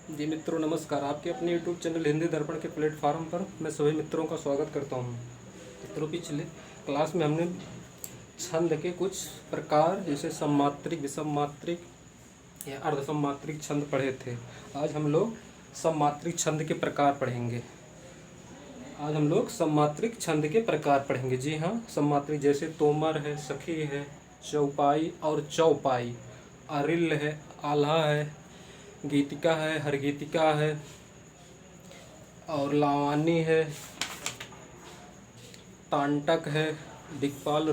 जी मित्रों नमस्कार। आपके अपने यूट्यूब चैनल हिंदी दर्पण के प्लेटफार्म पर मैं सभी मित्रों का स्वागत करता हूं। मित्रों पिछले क्लास में हमने छंद के कुछ प्रकार जैसे सममात्रिक, विषममात्रिक या अर्धसममात्रिक छंद पढ़े थे। आज हम लोग सममात्रिक छंद के प्रकार पढ़ेंगे। जी हाँ, सममात्रिक जैसे तोमर है, सखी है, चौपाई और चौपाई, अरिल है, आल्हा है, गीतिका है, हरगीतिका है और लावानी है, तांटक है, दिक्पाल,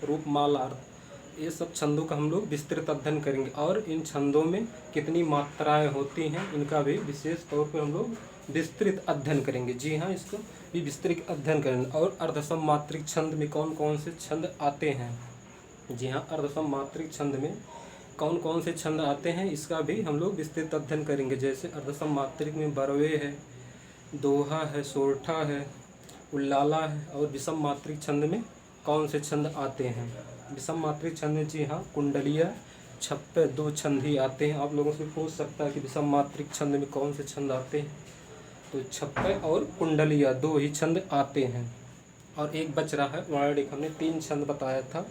रूपमाला। ये सब छंदों का हम लोग विस्तृत अध्ययन करेंगे और इन छंदों में कितनी मात्राएं होती हैं इनका भी विशेष तौर पर हम लोग विस्तृत अध्ययन करेंगे। जी हाँ, इसको भी विस्तृत अध्ययन करेंगे। और अर्धसम मात्रिक छंद में कौन कौन से छंद आते हैं। जी हाँ, अर्धसम मात्रिक छंद में कौन कौन से छंद आते हैं इसका भी हम लोग विस्तृत अध्ययन करेंगे। जैसे अर्धसम मात्रिक में बरवे है, दोहा है, सोरठा है, उल्लाला है। और विषम मात्रिक छंद में कौन से छंद आते हैं। विषम मात्रिक छंद में जी हाँ, कुंडलिया, छप्पे, दो छंद ही आते हैं। आप लोगों से पूछ सकता है कि विषम मात्रिक छंद में कौन से छंद आते हैं, तो छप्पे और कुंडलिया दो ही छंद आते हैं। और एक बच रहा है वर्णिक। हमने 3 छंद बताया था,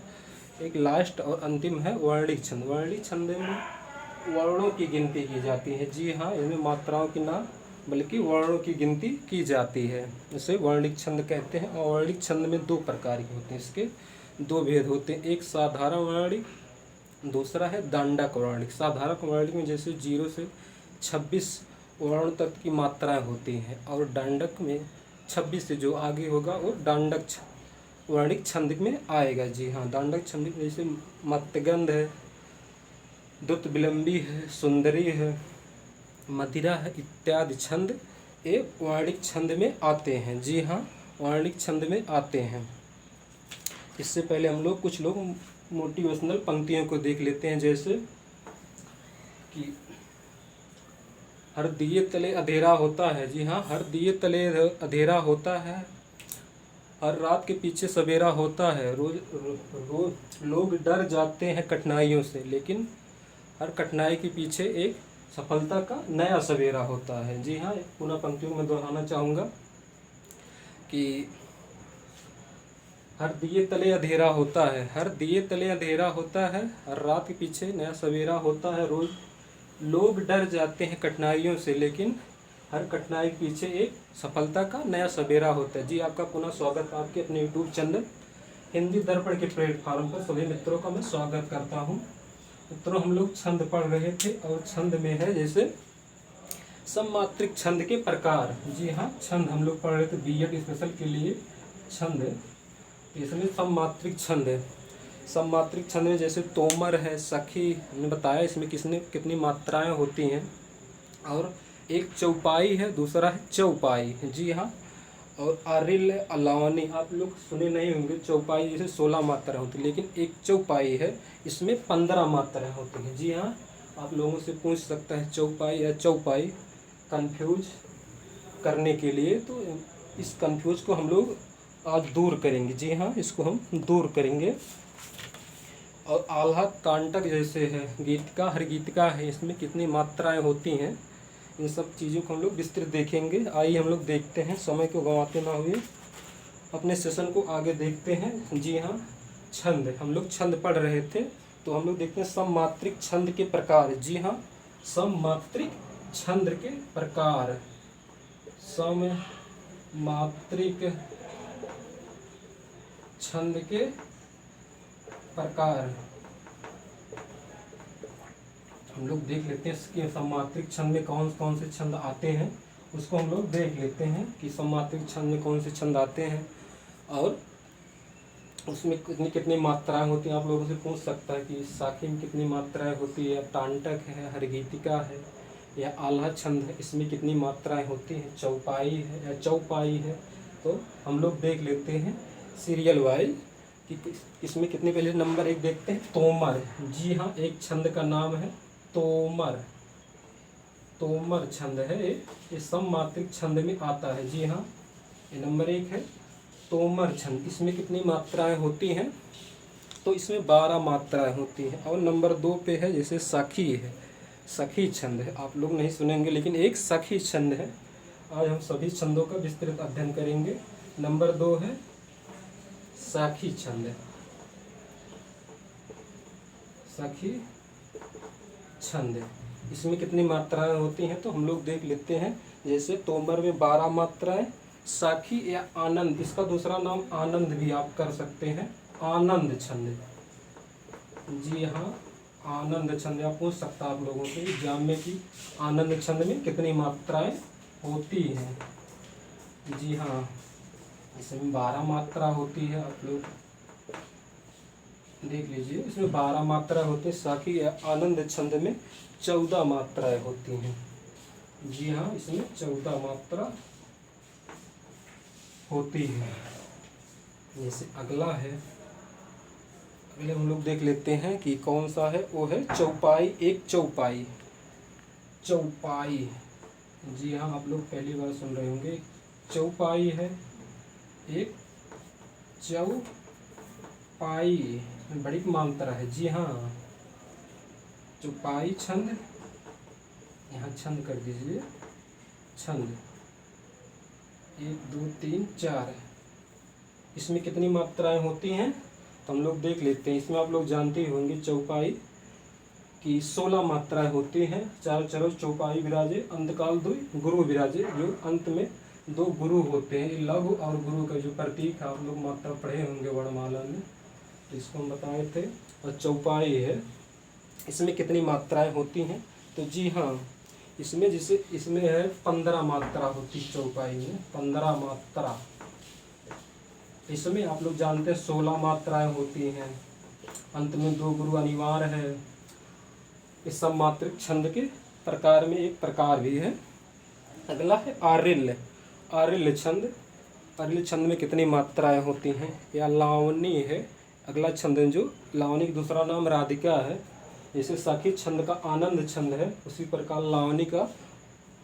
एक लास्ट और अंतिम है वर्णिक छंद। वर्णिक छंद में वर्णों की गिनती की जाती है। जी हाँ, इनमें मात्राओं की ना बल्कि वर्णों की गिनती की जाती है, इसे वर्णिक छंद कहते हैं। और वर्णिक छंद में 2 प्रकार के होते हैं, इसके 2 भेद होते हैं। एक साधारण वर्णिक, दूसरा है दांडक वर्णिक। साधारण वर्णिक में जैसे 0 से 26 वर्ण तक की मात्राएं होती हैं और दांडक में 26 से जो आगे होगा वो दांडक वर्णिक छंद में आएगा। जी हाँ, दांडक छंद में जैसे मत्तगंध है, द्रुत विलंबी है, सुंदरी है, मदिरा है इत्यादि छंद ये वर्णिक छंद में आते हैं। जी हाँ, वर्णिक छंद में आते हैं। इससे पहले हम लोग कुछ लोग मोटिवेशनल पंक्तियों को देख लेते हैं। जैसे कि हर दिए तले अंधेरा होता है। जी हाँ, हर दिए तले अंधेरा होता है, हर रात के पीछे सवेरा होता है। रोज लोग डर जाते हैं कठिनाइयों से, लेकिन हर कठिनाई के पीछे एक सफलता का नया सवेरा होता है। जी हाँ, पुनः पंक्तियों में दोहराना चाहूँगा कि हर दिए तले अंधेरा होता है, हर दिए तले अंधेरा होता है, हर रात के पीछे नया सवेरा होता है। रोज लोग डर जाते हैं कठिनाइयों से, लेकिन हर कठिनाई के पीछे एक सफलता का नया सवेरा होता है। जी, आपका पुनः स्वागत आपके अपने यूट्यूब चैनल हिंदी दर्पण के प्लेटफार्म पर सभी मित्रों का मैं स्वागत करता हूँ। मित्रों, हम लोग छंद पढ़ रहे थे और छंद में है जैसे सममात्रिक छंद के प्रकार। जी हाँ, छंद हम लोग पढ़ रहे थे बीएड स्पेशल के लिए छंद, इसमें सममात्रिक छंद है। सममात्रिक छंद में जैसे तोमर है, सखी, हमने बताया इसमें कितनी मात्राएं होती हैं। और एक चौपाई है, दूसरा है चौपाई। जी हाँ, और अरिल, अलावनी आप लोग सुने नहीं होंगे। चौपाई जैसे 16 मात्राएं होती है, लेकिन एक चौपाई है इसमें 15 मात्राएं होती हैं। जी हाँ, आप लोगों से पूछ सकता है चौपाई या चौपाई कंफ्यूज करने के लिए, तो इस कंफ्यूज को हम लोग आज दूर करेंगे। जी हाँ, इसको हम दूर करेंगे। और आल्हा, तांटक जैसे है, गीतिका, हरगीतिका है, इसमें कितनी मात्राएं होती हैं, इन सब चीज़ों को हम लोग विस्तृत देखेंगे। आइए हम लोग देखते हैं, समय को गंवाते ना हुए अपने सेशन को आगे देखते हैं। जी हाँ, छंद, हम लोग छंद पढ़ रहे थे, तो हम लोग देखते हैं सममात्रिक छंद के प्रकार। जी हाँ, सममात्रिक छंद के प्रकार। सममात्रिक छंद के प्रकार हम लोग देख लेते हैं कि सममात्रिक छंद में कौन कौन से छंद आते हैं, उसको हम लोग देख लेते हैं कि सममात्रिक छंद में कौन से छंद आते हैं और उसमें कितनी कितनी मात्राएं होती हैं। आप लोगों से पूछ सकता है कि साखी में कितनी मात्राएं होती है, तांटक है, हरगीतिका है या आल्हा छंद है, इसमें कितनी मात्राएं होती हैं, चौपाई है या चौपाई है। तो हम लोग देख लेते हैं सीरियल वाइज कि इसमें कितने। पहले नंबर 1 देखते हैं, तोमर। जी हाँ, एक छंद का नाम है तोमर। तोमर छंद है, ये सममात्रिक छंद में आता है। जी हाँ, ये नंबर 1 है तोमर छंद। इसमें कितनी मात्राएं होती हैं, तो इसमें 12 मात्राएं होती हैं। और नंबर 2 पे है जैसे सखी है। सखी छंद है, आप लोग नहीं सुनेंगे लेकिन एक सखी छंद है। आज हम सभी छंदों का विस्तृत अध्ययन करेंगे। नंबर 2 है सखी छंद। सखी छंद, इसमें कितनी मात्राएं होती हैं तो हम लोग देख लेते हैं। जैसे तोमर में 12 मात्राएं, साखी या आनंद, इसका दूसरा नाम आनंद भी आप कर सकते हैं, आनंद छंद। जी हाँ, आनंद छंद आप पूछ सकता आप लोगों से एग्जाम में कि आनंद छंद में कितनी मात्राएं होती हैं। जी हाँ, इसमें 12 मात्रा होती है, आप लोग देख लीजिए। इसमें 12 मात्रा होती है। साखी या आनंद छंद में 14 मात्राएं होती हैं। जी हाँ, इसमें 14 मात्रा होती है। जैसे अगला है, अगले हम लोग देख लेते हैं कि कौन सा है। वो है चौपाई। एक चौपाई, चौपाई। जी हाँ, आप लोग पहली बार सुन रहे होंगे। चौपाई है एक चौपाई, बड़ी मात्रा है। जी हाँ, चौपाई छंद, यहाँ छंद कर दीजिए, छंद 1 2 3 4। इसमें कितनी मात्राएं होती हैं तो हम लोग देख लेते हैं। इसमें आप लोग जानते ही होंगे चौपाई की 16 मात्राएं होती हैं। चार चरस चौपाई विराजे, अंतकाल दुई गुरु विराजे। जो अंत में 2 गुरु होते हैं, लघु और गुरु का जो प्रतीक है, आप लोग मात्रा पढ़े होंगे वर्णमाला में, तो इसको हम बताए थे। और चौपाई है, इसमें कितनी मात्राएं होती हैं तो जी हाँ, इसमें जैसे इसमें है 15 मात्रा होती है चौपाई में, 15 मात्रा। इसमें आप लोग जानते हैं 16 मात्राएं होती हैं, अंत में 2 गुरु अनिवार्य है। इस सब मात्रिक छंद के प्रकार में एक प्रकार भी है। अगला है आरिल्य। आरिल्य छंद, आरिल्य छंद में कितनी मात्राएं होती हैं या लावनी है। अगला छंद है जो लावनी का दूसरा नाम राधिका है। जैसे सखी छंद का आनंद छंद है, उसी प्रकार लावनी का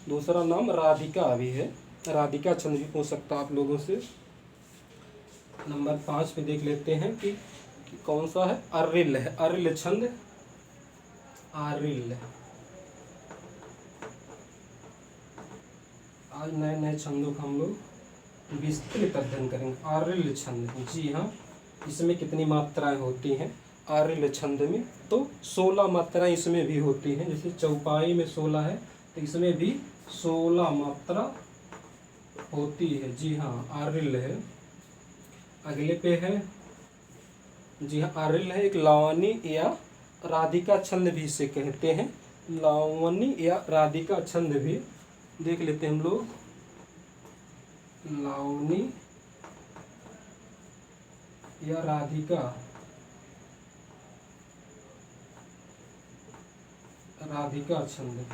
दूसरा नाम राधिका भी है। राधिका छंद भी पूछ सकता आप लोगों से। नंबर 5 पे देख लेते हैं कि कौन सा है। आरिल्य है, आरिल्य छंद, आरिल्य। आज नए नए छंदों का हम लोग विस्तृत अध्ययन करेंगे। आरिल्य छंद, जी हाँ, इसमें कितनी मात्राएं होती हैं आरिल्य छंद में तो 16 मात्राएं इसमें भी होती हैं। जैसे चौपाई में 16 है तो इसमें भी 16 मात्रा होती है। जी हाँ, आरिल्य है। अगले पे है, जी हाँ, आरिल्य है एक लावनी या राधिका छंद भी इसे कहते हैं। लावनी या राधिका छंद भी देख लेते हैं हम लोग। लावनी या राधिका, राधिका छंद।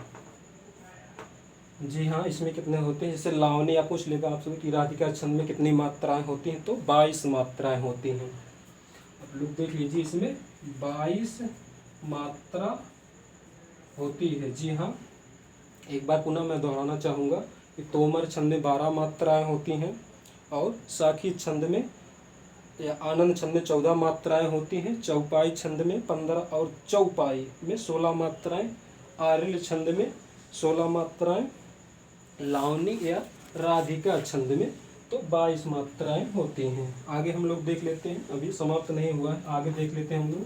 जी हाँ, इसमें कितने होते हैं। जैसे लावनी या पूछ लेगा आपसे कि राधिका छंद में कितनी मात्राएं होती हैं तो 22 मात्राएं होती हैं। आप लोग देख लीजिए, इसमें 22 मात्रा होती है। जी हाँ, एक बार पुनः मैं दोहराना चाहूँगा कि तोमर छंद में 12 मात्राएं होती हैं और साखी छंद में या आनंद छंद में 14 मात्राएं होती हैं। चौपाई छंद में 15 और चौपाई में 16 मात्राएं। आरिल्य छंद में 16 मात्राएं। लावनी या राधिका छंद में तो 22 मात्राएं होती हैं। आगे हम लोग देख लेते हैं, अभी समाप्त नहीं हुआ है, आगे देख लेते हैं हम लोग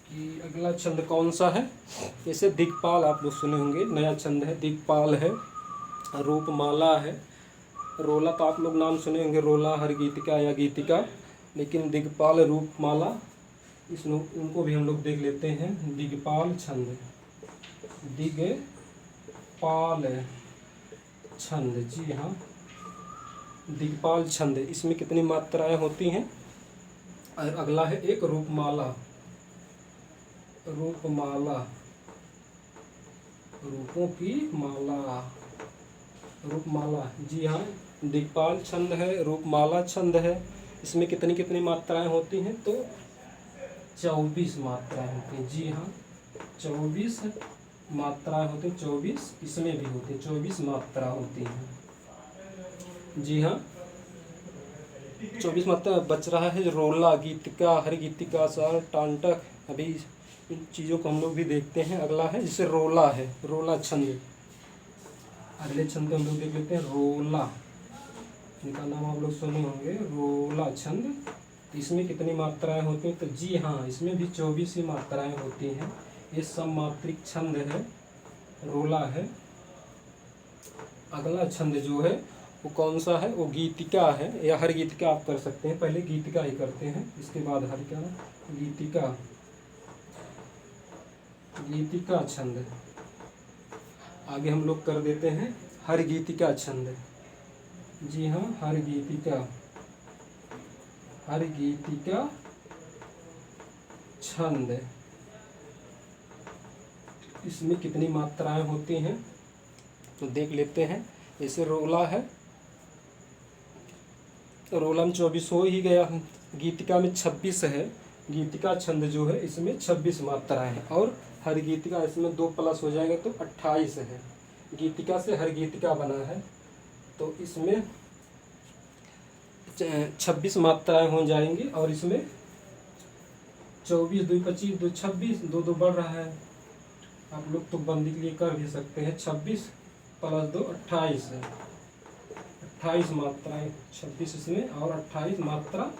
कि अगला छंद कौन सा है। जैसे दिक्पाल, आप लोग सुने होंगे, नया छंद है, दिक्पाल है। रूपमाला है। रोला तो आप लोग नाम सुने होंगे, रोला, हर गीतिका या गीतिका, लेकिन दिग्पाल, रूपमाला, उनको भी हम लोग देख लेते हैं। दिग्पाल छंद, दिग्पाल छंद, जी हाँ, दिग्पाल छंद। इसमें कितनी मात्राएं होती हैं। और अगला है एक रूपमाला। रूपमाला, रूपों की माला, रूपमाला। जी हाँ, दिग्पाल छंद है, रूपमाला छंद है। इसमें कितनी कितनी मात्राएं होती हैं तो 24 मात्राएं होती हैं। जी हाँ, 24 मात्राएं होती हैं। 24 इसमें भी होती हैं, 24 मात्रा होती हैं। जी हाँ, 24 मात्रा बच रहा है रोला, गीतिका, हर गीतिका, सार, टांटक। अभी इन चीज़ों को हम लोग भी देखते हैं। अगला है जैसे रोला है, रोला छंद। अगले छंद हम लोग देख लेते हैं रोला, इनका नाम आप लोग सुने होंगे, रोला छंद। इसमें कितनी मात्राएं होती हैं? तो जी हाँ, इसमें भी 24 ही मात्राएं होती हैं। ये सममात्रिक छंद है, रोला है। अगला छंद जो है वो कौन सा है? वो गीतिका है, या हर गीतिका आप कर सकते हैं। पहले गीतिका ही करते हैं, इसके बाद हर क्या? गीतिका, गीतिका छंद। आगे हम लोग कर देते हैं हर गीतिका छंद। जी हाँ, हर गीतिका, हर गीतिका छंद। इसमें कितनी मात्राएं होती हैं तो देख लेते हैं। जैसे रोला है, रोला में 24 हो ही गया, गीतिका में 26 है। गीतिका छंद जो है इसमें 26 मात्राएं हैं, और हर गीतिका इसमें 2 प्लस हो जाएगा तो 28 है। गीतिका से हर गीतिका बना है, तो इसमें 26 मात्राएं हो जाएंगी, और इसमें 24 2 25 2 26, 2 बढ़ रहा है। आप लोग तो बंदी के लिए कर भी सकते हैं। 26 + 2 28 है, 28 मात्राएं। 26 इसमें और 28 मात्रा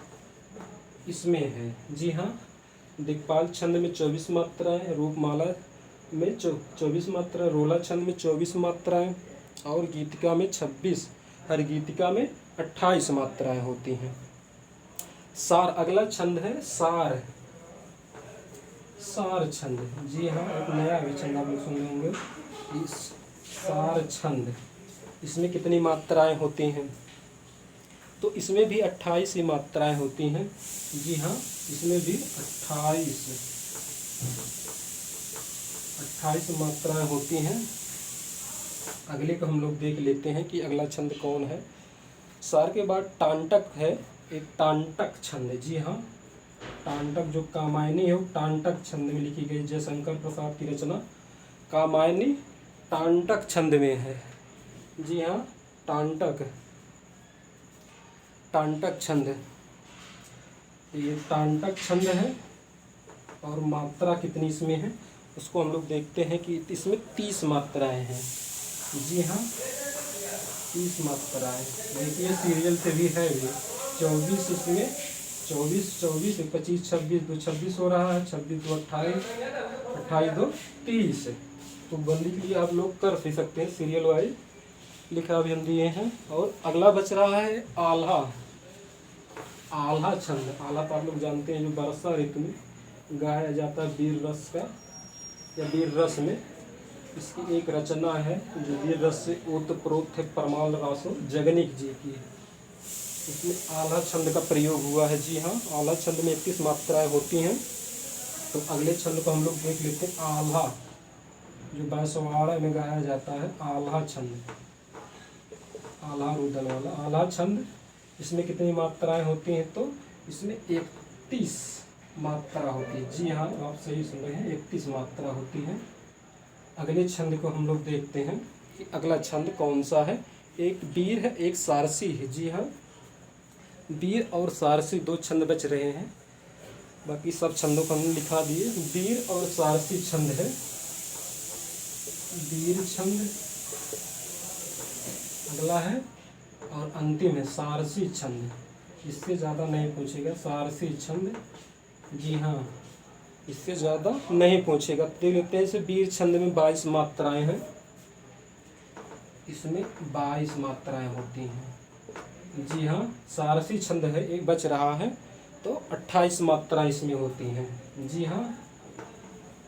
इसमें है। जी हाँ, दिक्पाल छंद में 24 मात्राएं, रूपमाला में 24 मात्राएं, रोला छंद में 24 मात्राएं, और गीतिका में 26, हर गीतिका में 28 मात्राएं होती हैं। सार, अगला छंद है सार, सार छंद। जी हाँ, एक नया भी छंद आप लोग सुन होंगे, इस सार छंद। इसमें कितनी मात्राएं होती हैं? तो इसमें भी 28 ही मात्राएं होती हैं। जी हाँ, इसमें भी 28 मात्राएं होती हैं। अगले को हम लोग देख लेते हैं कि अगला छंद कौन है। सार के बाद टांटक है, एक टांटक छंद है। जी हाँ, टांटक जो कामायनी है वो टांटक छंद में लिखी गई। जयशंकर प्रसाद की रचना कामायनी टांटक छंद में है। जी हाँ, टांटक, टांटक छंद, ये टांटक छंद है। और मात्रा कितनी इसमें है उसको हम लोग देखते हैं कि इसमें 30 मात्राएं हैं। जी हाँ, 30 मात्राएं। देखिए सीरियल से भी है ये 24, इसमें 24 24 25 26 2 26 हो रहा है, 26 2 28, 28 2 30। तो बंदी के लिए आप लोग कर भी सकते हैं, सीरियल वाइज लिखा भी हम दिए हैं। और अगला बच रहा है आल्हा, आल्हा छंद। आल्हा तो आप लोग जानते हैं, जो वर्षा ऋतु में गाया जाता है वीर रस का, या वीर रस में। इसकी एक रचना है जो वीर रस से ओतप्रोत है, परमाल रासो जगनिक जी की। इसमें आल्हा छंद का प्रयोग हुआ है। जी हाँ, आल्हा छंद में 31 मात्राएं होती हैं। तो अगले छंद को हम लोग देख लेते हैं आल्हा, जो बांसवाड़ा में गाया जाता है, आल्हा छंद, आल्हा रुदन वाला आल्हा छंद। इसमें कितनी मात्राएं होती हैं? तो इसमें 31 मात्रा होती है। जी हाँ, आप सही सुन रहे हैं, 31 मात्रा होती है। अगले छंद को हम लोग देखते हैं कि अगला छंद कौन सा है। एक वीर है, एक सारसी है। जी हाँ, वीर और सारसी 2 छंद बच रहे हैं, बाकी सब छंदों को हमने लिखा दिए। वीर और सारसी छंद है, वीर छंद अगला है, और अंतिम है सारसी छंद। इससे ज़्यादा नहीं पूछेगा, सारसी छंद। जी हाँ, इससे ज़्यादा नहीं पूछेगा। देख लेते हैं, इसे वीर छंद में 22 मात्राएं हैं, इसमें 22 मात्राएं होती हैं। जी हाँ, सारसी छंद है, एक बच रहा है, तो 28 मात्राएं इसमें होती हैं। जी हाँ,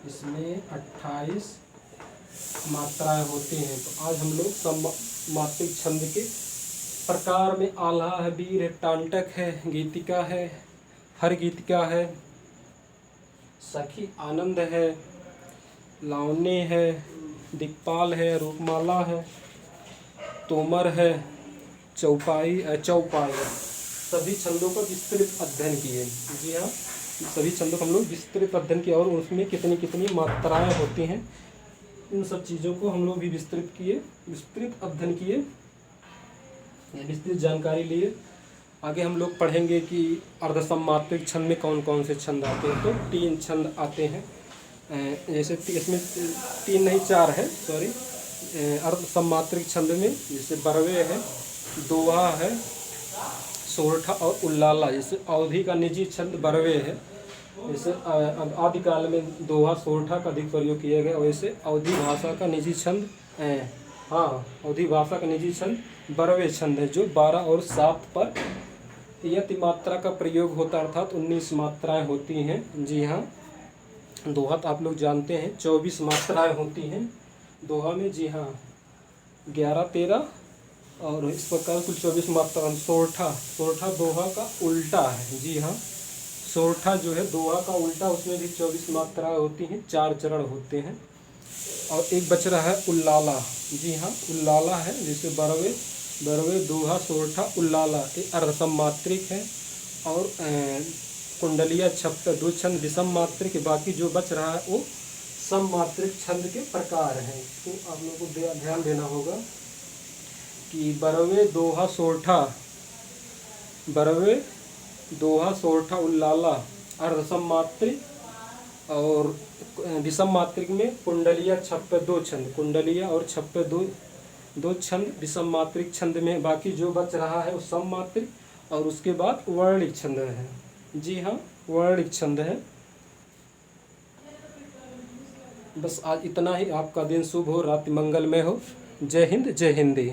इसमें 28 मात्राएं होती हैं। तो आज हम लोग सममात्रिक छंद के प्रकार में आल्हा है, वीर है, टांटक है, गीतिका है, हर गीतिका है, सखी आनंद है, लावण्य है, दिक्पाल है, रूपमाला है, तोमर है, चौपाई है। सभी छंदों का विस्तृत अध्ययन किए। जी हाँ, सभी छंदों का हम लोग विस्तृत अध्ययन किया, और उसमें कितनी कितनी मात्राएं होती हैं, इन सब चीज़ों को हम लोग भी विस्तृत किए, विस्तृत अध्ययन किए, विस्तृत जानकारी लिए। आगे हम लोग पढ़ेंगे कि अर्धसमात्रिक छंद में कौन कौन से छंद आते हैं। तो 3 छंद आते हैं, जैसे इसमें 3 नहीं 4 है, सॉरी। अर्धसमात्रिक छंद में जैसे बरवे है, दोहा है, सोरठा और उल्लाला। जैसे अवधि का निजी छंद बरवे है, जैसे आदिकाल में दोहा सोरठा का अधिक प्रयोग किया गया, वैसे अवधि भाषा का निजी छंद अवधि भाषा का निजी छंद बरवे छंद है, जो 12 और 7 पर यति मात्रा का प्रयोग होता है, अर्थात 19 मात्राएं होती हैं। जी हाँ, दोहा तो आप लोग जानते हैं 24 मात्राएं होती हैं दोहा में। जी हाँ, 11, 13 और इस प्रकार कुल 24 मात्रा। सोरठा दोहा का उल्टा है। जी हाँ, सोरठा जो है दोहा का उल्टा, उसमें भी 24 मात्राएं होती हैं, 4 चरण होते हैं। और एक बच रहा है उल्लाला। जी हाँ, उल्लाला है, जैसे बरवे, दोहा, सोरठा, उल्लाला, ये अर्धसमात्रिक है। और कुंडलिया, छप्पर, 2 छंद विषम मात्रिक, बाकी जो बच रहा है वो सममात्रिक छंद के प्रकार हैं। तो आप लोगों को ध्यान देना होगा कि बरवे, दोहा, सोरठा, उल्लाला अर्धसमात्रिक, और विषम मात्रिक में कुंडलिया, छप्पर, 2 छंद, कुंडलिया और छप्पर, दो छंद विषम मात्रिक छंद में। बाकी जो बच रहा है वो सम मात्रिक, और उसके बाद वर्णिक छंद है। जी हाँ, वर्णिक छंद है। बस आज इतना ही। आपका दिन शुभ हो, रात्रि मंगलमय हो। जय हिंद, जय हिंदी।